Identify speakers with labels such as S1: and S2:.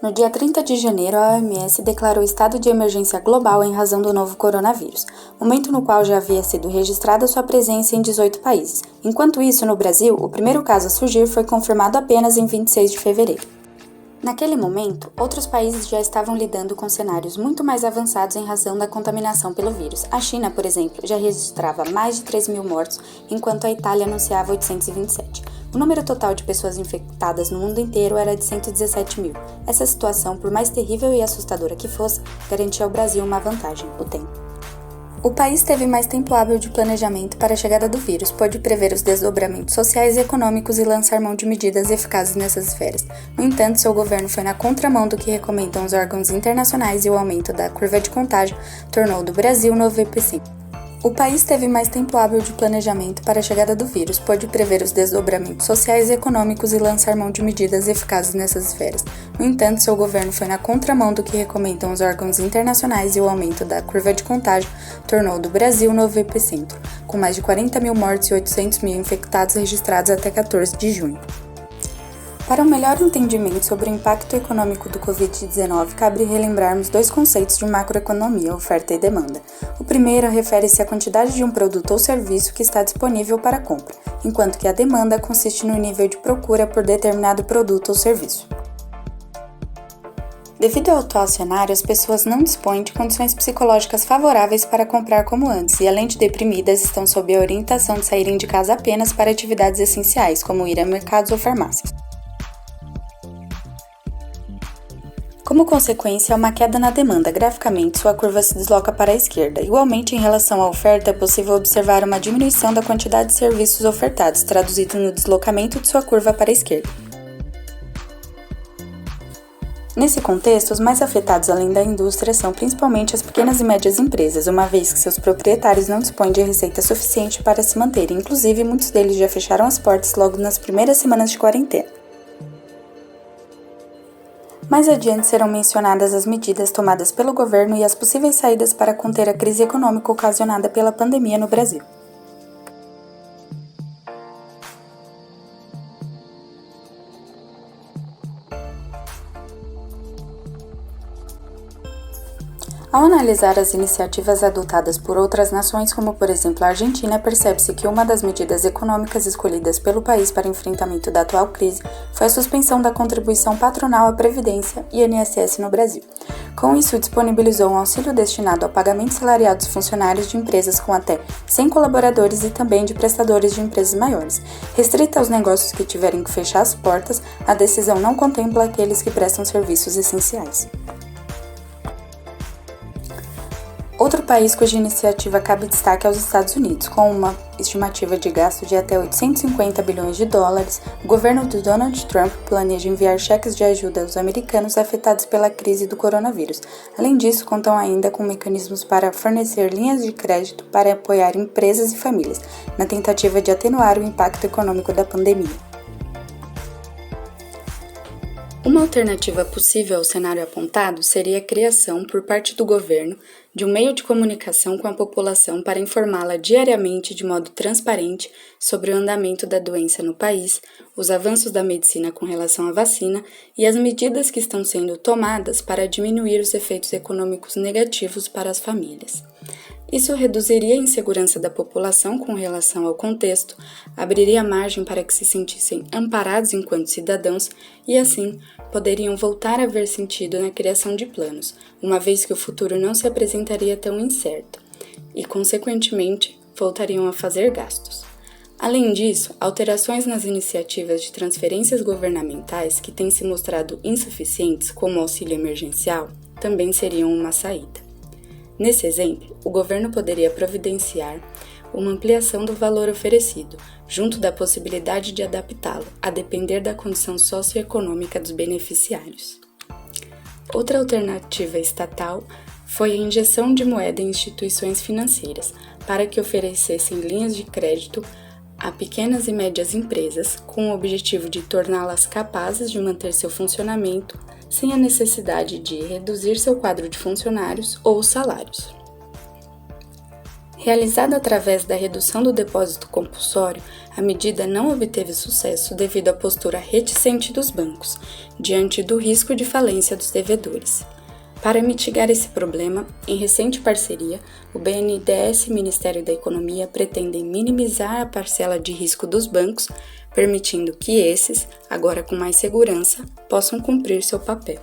S1: No dia 30 de janeiro, a OMS declarou estado de emergência global em razão do novo coronavírus, momento no qual já havia sido registrada sua presença em 18 países. Enquanto isso, no Brasil, o primeiro caso a surgir foi confirmado apenas em 26 de fevereiro. Naquele momento, outros países já estavam lidando com cenários muito mais avançados em razão da contaminação pelo vírus. A China, por exemplo, já registrava mais de 3.000 mortos, enquanto a Itália anunciava 827. O número total de pessoas infectadas no mundo inteiro era de 117 mil. Essa situação, por mais terrível e assustadora que fosse, garantia ao Brasil uma vantagem: o tempo. O país teve mais tempo hábil de planejamento para a chegada do vírus, pôde prever os desdobramentos sociais e econômicos e lançar mão de medidas eficazes nessas esferas. No entanto, seu governo foi na contramão do que recomendam os órgãos internacionais e o aumento da curva de contágio tornou do Brasil o novo epicentro. O país teve mais tempo hábil de planejamento para a chegada do vírus, pôde prever os desdobramentos sociais e econômicos e lançar mão de medidas eficazes nessas esferas. No entanto, seu governo foi na contramão do que recomendam os órgãos internacionais e o aumento da curva de contágio tornou do Brasil o novo epicentro, com mais de 40 mil mortes e 800 mil infectados registrados até 14 de junho. Para um melhor entendimento sobre o impacto econômico do Covid-19, cabe relembrarmos dois conceitos de macroeconomia, oferta e demanda. O primeiro refere-se à quantidade de um produto ou serviço que está disponível para compra, enquanto que a demanda consiste no nível de procura por determinado produto ou serviço. Devido ao atual cenário, as pessoas não dispõem de condições psicológicas favoráveis para comprar como antes e, além de deprimidas, estão sob a orientação de saírem de casa apenas para atividades essenciais, como ir a mercados ou farmácias. Como consequência, há uma queda na demanda. Graficamente, sua curva se desloca para a esquerda. Igualmente, em relação à oferta, é possível observar uma diminuição da quantidade de serviços ofertados, traduzido no deslocamento de sua curva para a esquerda. Nesse contexto, os mais afetados além da indústria são principalmente as pequenas e médias empresas, uma vez que seus proprietários não dispõem de receita suficiente para se manterem. Inclusive, muitos deles já fecharam as portas logo nas primeiras semanas de quarentena. Mais adiante serão mencionadas as medidas tomadas pelo governo e as possíveis saídas para conter a crise econômica ocasionada pela pandemia no Brasil. Ao analisar as iniciativas adotadas por outras nações, como por exemplo a Argentina, percebe-se que uma das medidas econômicas escolhidas pelo país para enfrentamento da atual crise foi a suspensão da contribuição patronal à Previdência e INSS no Brasil. Com isso, disponibilizou um auxílio destinado ao pagamento salarial dos funcionários de empresas com até 100 colaboradores e também de prestadores de empresas maiores. Restrita aos negócios que tiverem que fechar as portas, a decisão não contempla aqueles que prestam serviços essenciais. Outro país cuja iniciativa cabe destaque é os Estados Unidos. Com uma estimativa de gasto de até 850 bilhões de dólares, o governo de Donald Trump planeja enviar cheques de ajuda aos americanos afetados pela crise do coronavírus. Além disso, contam ainda com mecanismos para fornecer linhas de crédito para apoiar empresas e famílias, na tentativa de atenuar o impacto econômico da pandemia. Uma alternativa possível ao cenário apontado seria a criação, por parte do governo, de um meio de comunicação com a população para informá-la diariamente de modo transparente sobre o andamento da doença no país, os avanços da medicina com relação à vacina e as medidas que estão sendo tomadas para diminuir os efeitos econômicos negativos para as famílias. Isso reduziria a insegurança da população com relação ao contexto, abriria margem para que se sentissem amparados enquanto cidadãos e, assim, poderiam voltar a ver sentido na criação de planos, uma vez que o futuro não se apresentaria tão incerto e, consequentemente, voltariam a fazer gastos. Além disso, alterações nas iniciativas de transferências governamentais que têm se mostrado insuficientes, como o auxílio emergencial, também seriam uma saída. Nesse exemplo, o governo poderia providenciar uma ampliação do valor oferecido, junto da possibilidade de adaptá-lo, a depender da condição socioeconômica dos beneficiários. Outra alternativa estatal foi a injeção de moeda em instituições financeiras, para que oferecessem linhas de crédito a pequenas e médias empresas, com o objetivo de torná-las capazes de manter seu funcionamento sem a necessidade de reduzir seu quadro de funcionários ou salários. Realizada através da redução do depósito compulsório, a medida não obteve sucesso devido à postura reticente dos bancos, diante do risco de falência dos devedores. Para mitigar esse problema, em recente parceria, o BNDES e o Ministério da Economia pretendem minimizar a parcela de risco dos bancos, permitindo que esses, agora com mais segurança, possam cumprir seu papel.